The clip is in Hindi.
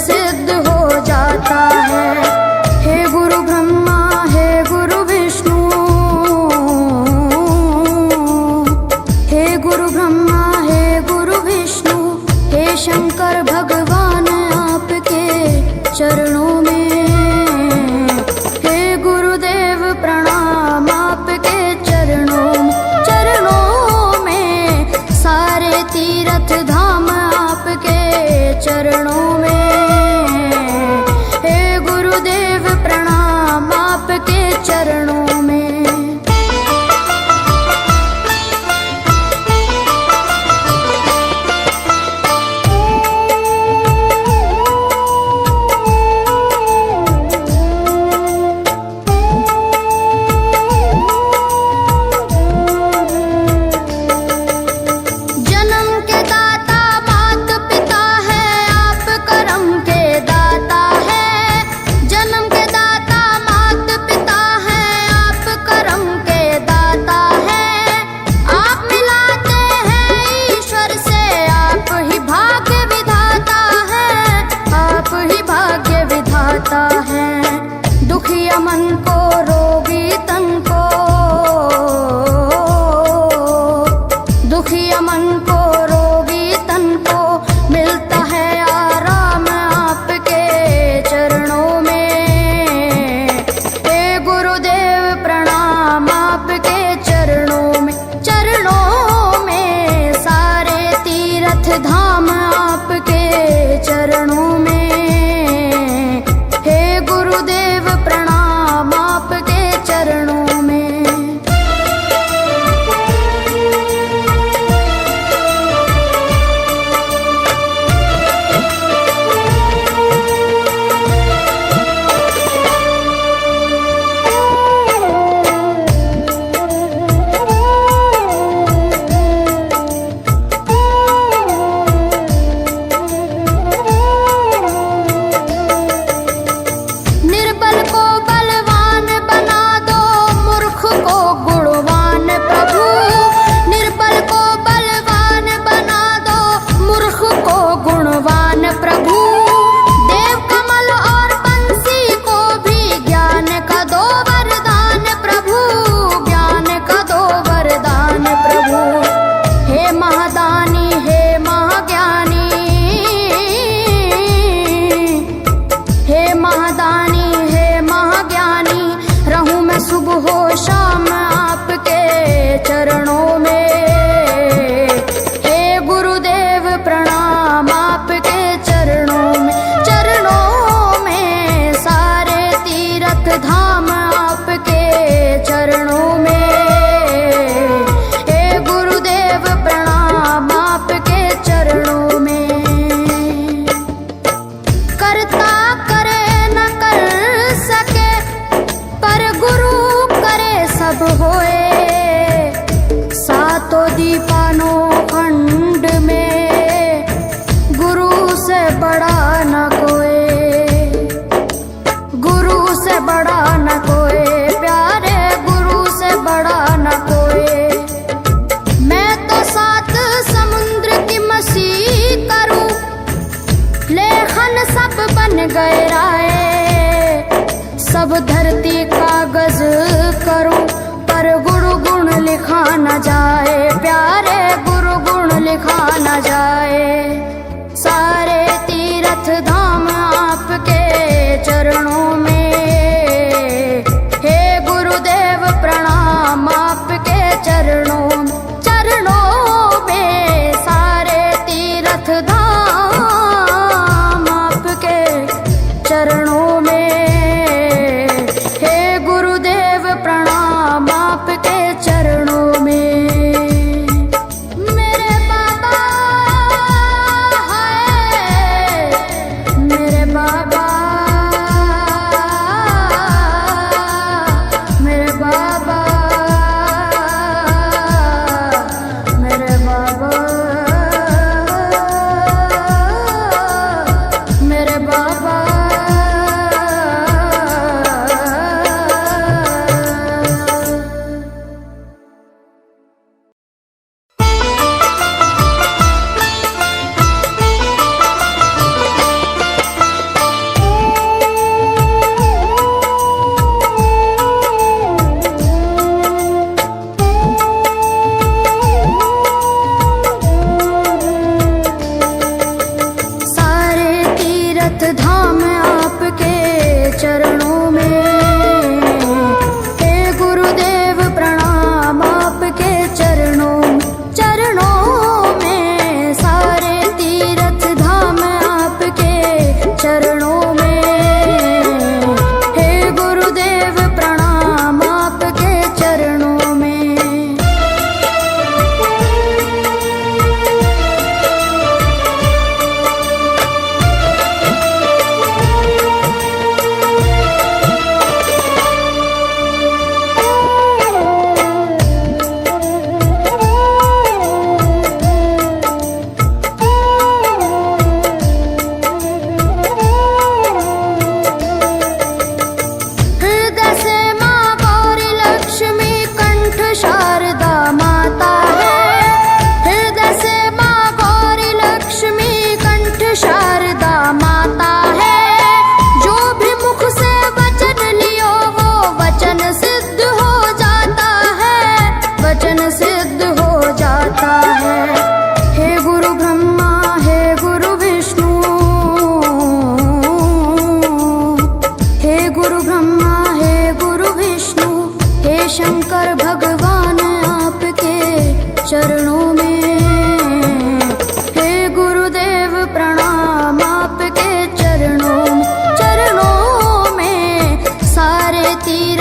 सिद्ध हो जाता है। हे गुरु ब्रह्मा, हे गुरु विष्णु, हे गुरु ब्रह्मा, हे गुरु विष्णु, हे शंकर भगवान आपके चरणों में। हे गुरुदेव प्रणाम आपके चरणों में, सारे तीर्थ धाम आपके चरणों में। हे गुरुदेव प्रणाम आपके चरणों में। दुखिया मन को, रोगी तन को, दुखिया मन को, रोगी तन को मिलता है आराम आपके चरणों में। हे गुरुदेव प्रणाम आपके चरणों में, चरणों में, सारे तीर्थ धाम आपके चरणों में। गुरुदेव प्रणाम आपके चरणों में। चरणों में। हे गुरुदेव प्रणाम आपके चरणों में, चरणों में, सारे तीर्थ धाम आपके चरणों में। हे गुरुदेव प्रणाम आपके चरणों में। करता करे न कर सके, पर गुरु करे सब होए। सातों दीपानों खंड में गुरु से बड़ा न कोई, गुरु से बड़ा न कोई, प्यारे गुरु से बड़ा न कोई। मैं तो 7 समुद्र की मसीह करूं, लेखन सब बन गए राय। सब धरती कागज करूं, पर गुरु गुण लिखा न जाए, प्यारे गुरु गुण लिखा न जाए। सारे तीर्थ धाम आपके चरणों में। हे गुरुदेव प्रणाम आपके चरणों में, चरणों में, सारे तीर्थ धाम आपके चरणों में। हे गुरुदेव प्रणाम आपके चरणों में। मेरे बाबा है, मेरे बाबा, मेरे बाबा, मेरे बाबा, मेरे बाबा। चरणों में। हे गुरुदेव प्रणाम आपके चरणों में, सारे तीर्थ धाम आपके चरणों में। हे गुरुदेव प्रणाम आपके चरणों में। हृदय से माँ गौरी लक्ष्मी कंठ शारदा माता है। हृदय से माँ गौरी लक्ष्मी कंठ शारदा माता है। जो भी मुख से वचन लियो वो वचन सिद्ध हो जाता है, वचन सिद्ध हो जाता है। हे गुरु ब्रह्मा हे गुरु विष्णु, हे गुरु ब्रह्मा हे गुरु विष्णु, हे शंकर भगवान आपके चरणों में। हे गुरुदेव प्रणाम आपके चरणों में, सारे तीर